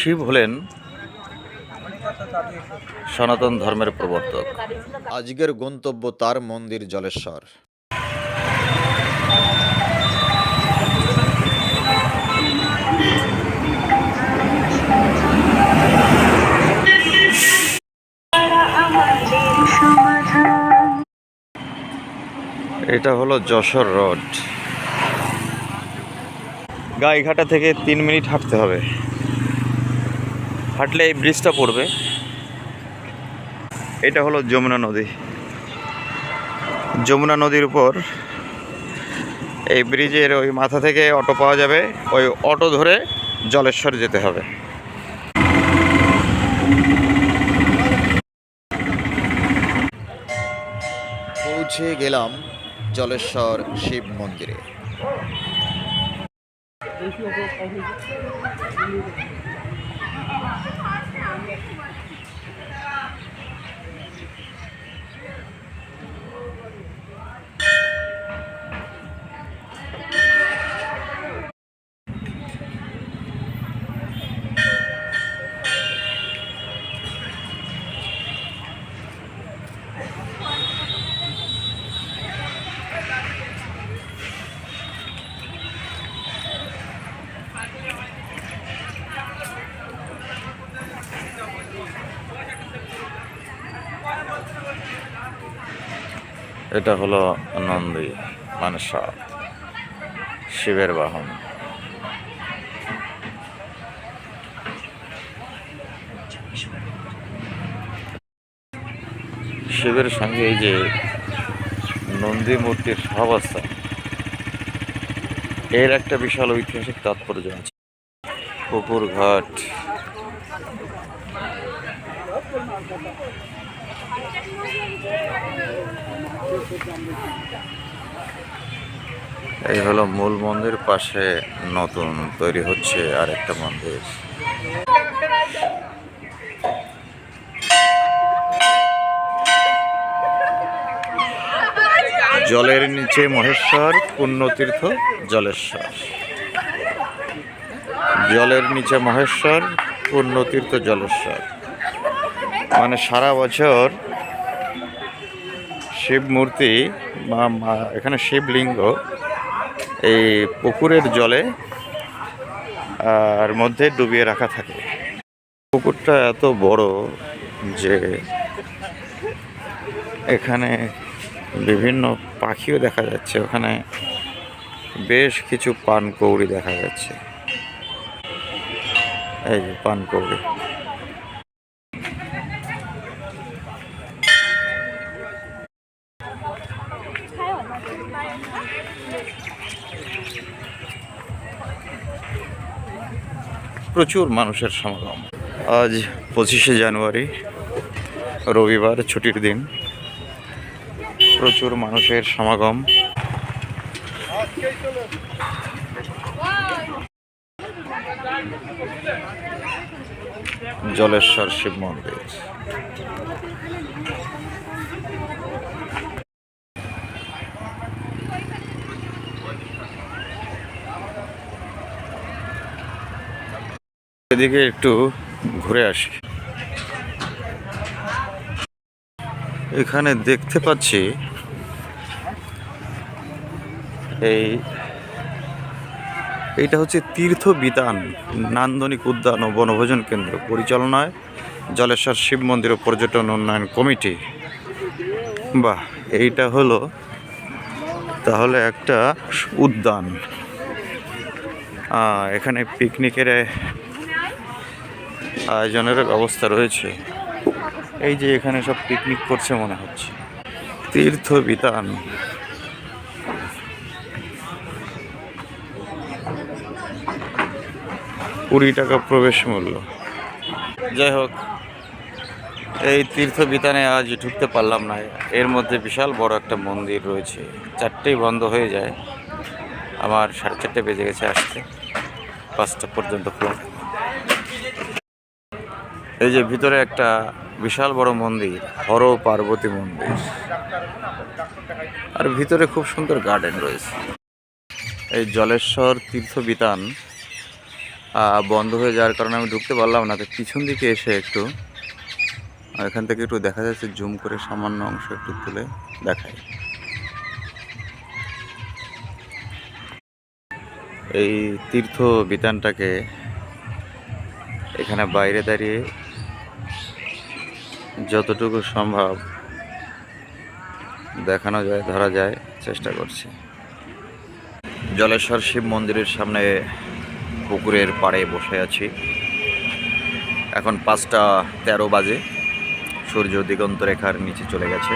শিব হলেন সনাতন ধর্মের প্রবর্তক। আজকের গন্তব্য তার মন্দির জলেশ্বর। এটা হলো যশোর রোড। গাইঘাটা থেকে 3 মিনিট হাঁটতে হবে। হাঁটলে এই ব্রিজটা পড়বে। এটা হলো যমুনা নদী। যমুনা নদীর উপর এই ব্রিজের ওই মাথা থেকে অটো পাওয়া যাবে। ওই অটো ধরে জলেশ্বর যেতে হবে। পৌঁছে গেলাম জলেশ্বর শিব মন্দিরে। এটা হলো নন্দী, মানসা, শিবের বাহন। শিবের সঙ্গে এই যে নন্দী মূর্তির সহাবস্থান, এর একটা বিশাল ঐতিহাসিক তাৎপর্য আছে। পুকুর ঘাট, এই হলো মূল মন্দির। পাশে নতুন তৈরি হচ্ছে আর একটা মন্দির। জলের নিচে মহেশ্বর, পুণ্যতীর্থ জলেশ্বর। জলের নিচে মহেশ্বর, পুণ্যতীর্থ জলেশ্বর। মানে সারা বছর শিব মূর্তি বা এখানে শিবলিঙ্গ এই পুকুরের জলে আর মধ্যে ডুবিয়ে রাখা থাকে। পুকুরটা এত বড় যে এখানে বিভিন্ন পাখিও দেখা যাচ্ছে। ওখানে বেশ কিছু পানকৌড়ি দেখা যাচ্ছে। এই যে পানকৌড়ি। প্রচুর মানুষের সমাগম। আজ 25শে জানুয়ারি, রবিবার, ছুটির দিন। প্রচুর মানুষের সমাগম। জলেশ্বর শিব মন্দির। এদিকে একটু ঘুরে আসি। এখানে দেখতে পাচ্ছি এইটা হচ্ছে তীর্থ বিতান নান্দনিক উদ্যান ও বনভোজন কেন্দ্র পরিচালনায় জলেশ্বর শিব মন্দির ও পর্যটন উন্নয়ন কমিটি। বাহ, এইটা হলো তাহলে একটা উদ্যান। এখানে পিকনিকের আয়োজনের ব্যবস্থা রয়েছে। এই যে এখানে সব পিকনিক করছে মনে হচ্ছে। তীর্থ বিতান। ৳20 প্রবেশ মূল্য। যাই হোক, এই তীর্থ বিতানে আজ ঢুকতে পারলাম না। এর মধ্যে বিশাল বড় একটা মন্দির রয়েছে। 4টেই বন্ধ হয়ে যায়। আমার 4:30 বেজে গেছে আসতে। 5টা পর্যন্ত খোলা। এই যে ভিতরে একটা বিশাল বড় মন্দির, হর পার্বতী মন্দির। আর ভিতরে খুব সুন্দর গার্ডেন রয়েছে। এই জলেশ্বর তীর্থ বিতান বন্ধ হয়ে যাওয়ার কারণে আমি ঢুকতে পারলাম না। তো পিছন দিকে এসে একটু এখান থেকে একটু দেখা যাচ্ছে, জুম করে সামান্য অংশ একটু তুলে দেখাই। এই তীর্থ বিতানটাকে এখানে বাইরে দাঁড়িয়ে যতটুকু সম্ভব দেখানো যায়, ধরা যায়, চেষ্টা করছি। জলেশ্বর শিব মন্দিরের সামনে পুকুরের পাড়ে বসে আছি। এখন 5টা 13 বাজে। সূর্য দিগন্ত রেখার নিচে চলে গেছে।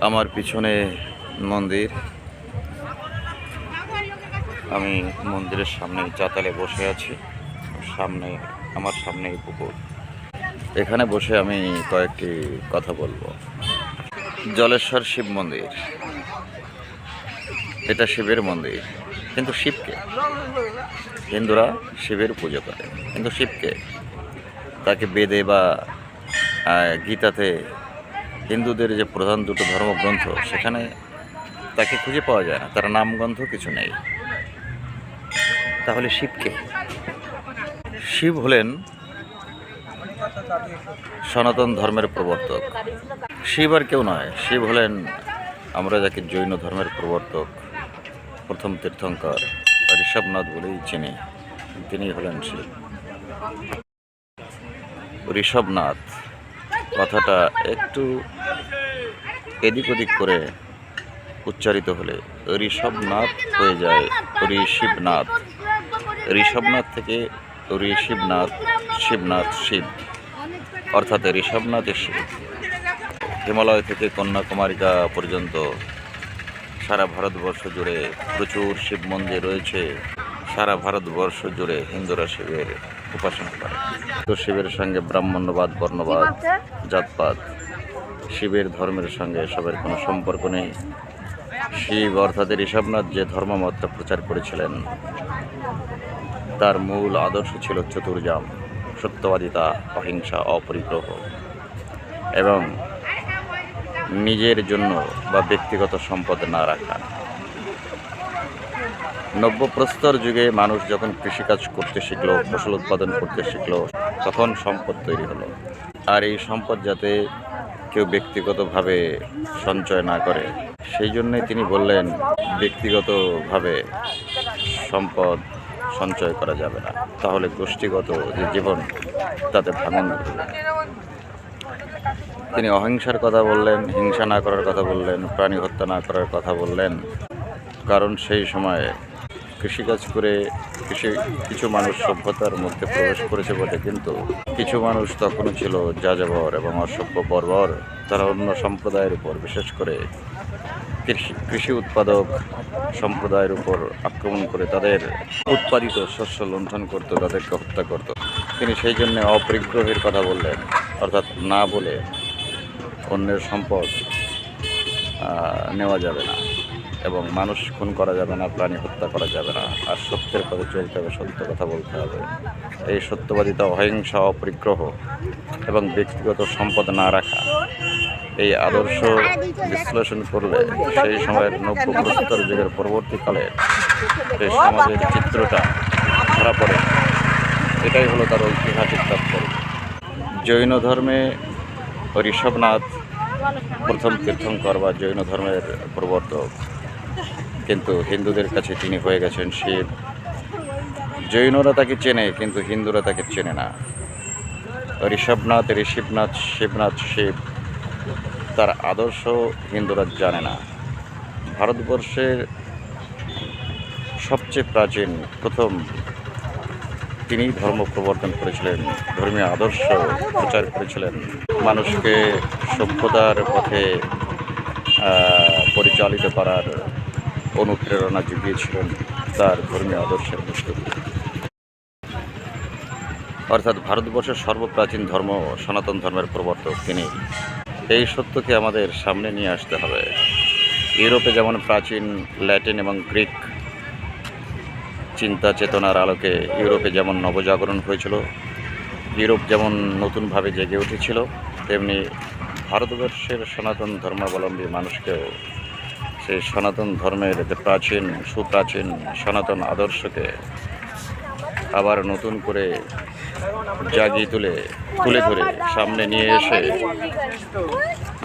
আমার পিছনে মন্দির, আমি মন্দিরের সামনে চাতালে বসে আছি। আমার সামনেই পুকুর। এখানে বসে আমি কয়েকটি কথা বলবো। জলেশ্বর শিব মন্দির, এটা শিবের মন্দির, কিন্তু শিবকে হিন্দুরা শিবের পুজো করে, কিন্তু শিবকে তাকে বেদে বা গীতাতে হিন্দুদের যে প্রধান দুটো ধর্মগ্রন্থ সেখানে তাকে খুঁজে পাওয়া যায় না, তার নামগ্রন্থ কিছু নেই। তাহলে শিবকে? শিব হলেন সনাতন ধর্মের প্রবর্তক। শিব আর কেউ নয়, শিব হলেন আমরা যাকে জৈন ধর্মের প্রবর্তক, প্রথম তীর্থঙ্কর ঋষভনাথ বলেই চিনি, তিনি হলেন শিব। ঋষভনাথ কথাটা একটু এদিক ওদিক করে উচ্চারিত হলে ঋষভনাথ হয়ে যায় ঋষিবনাথ। ঋষভনাথ থেকে ঋষিবনাথ, শিবনাথ শিব, অর্থাৎ ঋষভনাথ শিব। হিমালয় থেকে কন্যাকুমারিকা পর্যন্ত সারা ভারতবর্ষ জুড়ে প্রচুর শিব মন্দির রয়েছে। সারা ভারতবর্ষ জুড়ে হিন্দুরা শিবের উপাসনা করে। তো শিবের সঙ্গে ব্রাহ্মণ্যবাদ, বর্ণবাদ, জাতপাত, শিবের ধর্মের সঙ্গে এসবের কোনো সম্পর্ক নেই। শিব অর্থাৎ ঋষভনাথ যে ধর্মমতটা প্রচার করেছিলেন তার মূল আদর্শ ছিল চতুর্জাম, সত্যবাদিতা, অহিংসা, অপরিগ্রহ এবং নিজের জন্য বা ব্যক্তিগত সম্পদ না রাখা। নব্যপ্রস্তর যুগে মানুষ যখন কৃষিকাজ করতে শিখলো, ফসল উৎপাদন করতে শিখলো, তখন সম্পদ তৈরি হলো। আর এই সম্পদ যাতে কেউ ব্যক্তিগতভাবে সঞ্চয় না করে, সেই জন্যই তিনি বললেন ব্যক্তিগতভাবে সম্পদ সঞ্চয় করা যাবে না, তাহলে গোষ্ঠীগত যে জীবন তাতে ভাঙন ধরবে। তিনি অহিংসার কথা বললেন, হিংসা না করার কথা বললেন, প্রাণী হত্যা না করার কথা বললেন। কারণ সেই সময়ে কৃষিকাজ করে কিছু মানুষ সভ্যতার মধ্যে প্রবেশ করেছে বটে, কিন্তু কিছু মানুষ তখনও ছিল যাযাবর এবং অসভ্য, বর্বর। তারা অন্য সম্প্রদায়ের উপর, বিশেষ করে কৃষি উৎপাদক সম্প্রদায়ের উপর আক্রমণ করে তাদের উৎপাদিত শস্য লুণ্ঠন করত, তাদেরকে হত্যা করত। তিনি সেই জন্য অপরিগ্রহের কথা বললেন, অর্থাৎ না বলে অন্যের সম্পদ নেওয়া যাবে না এবং মানুষ খুন করা যাবে না, প্রাণী হত্যা করা যাবে না, আর সত্যের পথে চলতে হবে, সত্য কথা বলতে হবে। এই সত্যবাদিতা, অহিংসা, অপরিগ্রহ এবং ব্যক্তিগত সম্পদ না রাখা, এই আদর্শ বিশ্লেষণ করলে সেই সময়ের নব্যপ্রস্তর যুগের পরবর্তীকালে সেই সমাজের চিত্রটা ধরা পড়ে। এটাই হলো তার ঐতিহাসিক তাৎপর্য। জৈন ধর্মে ঋষভনাথ প্রথম তীর্থঙ্কর বা জৈন ধর্মের প্রবর্তক, কিন্তু হিন্দুদের কাছে তিনি হয়ে গেছেন শিব। জৈনরা তাকে চেনে, কিন্তু হিন্দুরা তাকে চেনে না। ঋষভনাথ, ঋষিবনাথ, শিবনাথ, শিব, তার আদর্শ হিন্দুরা জানে না। ভারতবর্ষের সবচেয়ে প্রাচীন প্রথম তিনি ধর্ম প্রবর্তন করেছিলেন, ধর্মীয় আদর্শ প্রচার করেছিলেন, মানুষকে সভ্যতার পথে পরিচালিত করার অনুপ্রেরণা জুগিয়েছিলেন তার ধর্মীয় আদর্শের মধ্য দিয়ে। অর্থাৎ ভারতবর্ষের সর্বপ্রাচীন ধর্ম সনাতন ধর্মের প্রবর্তক তিনি। এই সত্যকে আমাদের সামনে নিয়ে আসতে হবে। ইউরোপে যেমন প্রাচীন ল্যাটিন এবং গ্রিক চিন্তা চেতনার আলোকে ইউরোপে যেমন নবজাগরণ হয়েছিল, ইউরোপ যেমন নতুনভাবে জেগে উঠেছিল, তেমনি ভারতবর্ষের সনাতন ধর্মাবলম্বী মানুষকেও সেই সনাতন ধর্মের যে প্রাচীন সুপ্রাচীন সনাতন আদর্শকে আবার নতুন করে জাগিয়ে তুলে ধরে সামনে নিয়ে এসে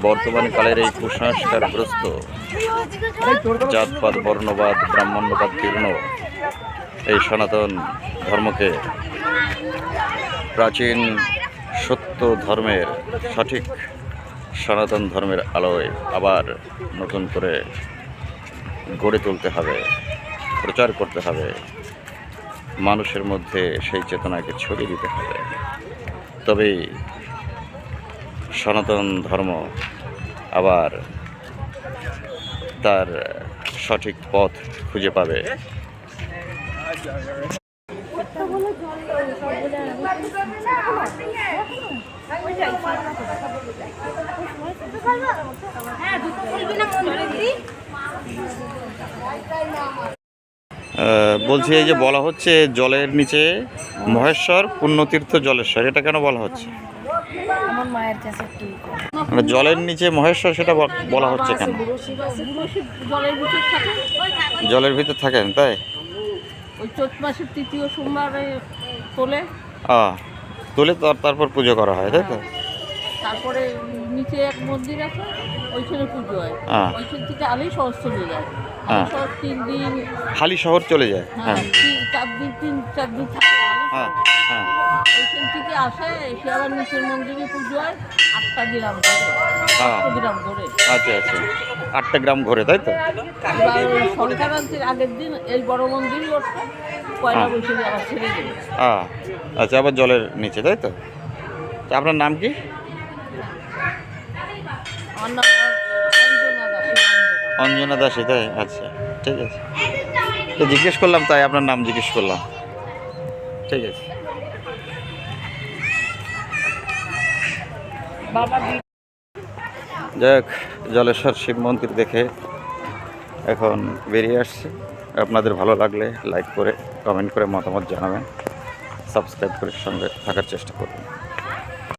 বর্তমান কালের এই কুসংস্কারগ্রস্ত জাতপাত বর্ণবাদ ব্রাহ্মণ্যবাদ পূর্ণ এই সনাতন ধর্মকে প্রাচীন সত্য ধর্মের সঠিক সনাতন ধর্মের আলোয় আবার নতুন করে গড়ে তুলতে হবে, প্রচার করতে হবে, মানুষের মধ্যে সেই চেতনাকে ছড়িয়ে দিতে হবে। তবেই সনাতন ধর্ম আবার তার সঠিক পথ খুঁজে পাবে। বলছি এই যে বলা হচ্ছে জলের নিচে মহেশ্বর পুণ্যতীর্থ জলেশ্বর, এটা কেন বলা হচ্ছে? আমার মায়ের কাছে একটু মানে জলের নিচে মহেশ্বর সেটা বলা হচ্ছে কেন? জলের ভিতর থাকেন তাই? ওই চৈত মাসের তৃতীয় সোমবারে তোলে, তুলে তারপর পুজো করা হয় তাই তো? তারপরে নিচে এক মন্দির আছে, ওইখানে পুজো হয়। ওইখান থেকে আলেই শহর চলে যায়। শহর 3 দিন হালি শহর চলে যায়। হ্যাঁ, 4 দিন থাকে। হ্যাঁ হ্যাঁ, ওইখান থেকে আসে, এসে আবার নিচের মন্দিরে পুজো হয় 8টা গ্রাম ধরে। 8 গ্রাম ধরে। আচ্ছা আচ্ছা, 8টা গ্রাম ঘোরে তাই তো? এবার ওই সংক্রান্তির আগের দিন এই বড় মন্দিরই ওঠে, পয়লা বৈশাখে আবার ছেড়ে দেবে। আচ্ছা, আবার জলের নিচে তাই তো? আপনার নাম কি? আমার নাম অঞ্জনা দাসী তাই? আচ্ছা ঠিক আছে, তো জিজ্ঞেস করলাম তাই আপনার নাম জিজ্ঞেস করলাম। ঠিক আছে। যাই হোক, জলেশ্বর শিব মন্দির দেখে এখন বেরিয়ে আসছে। আপনাদের ভালো লাগলে লাইক করে কমেন্ট করে মতামত জানাবেন, সাবস্ক্রাইব করে সঙ্গে থাকার চেষ্টা করবেন।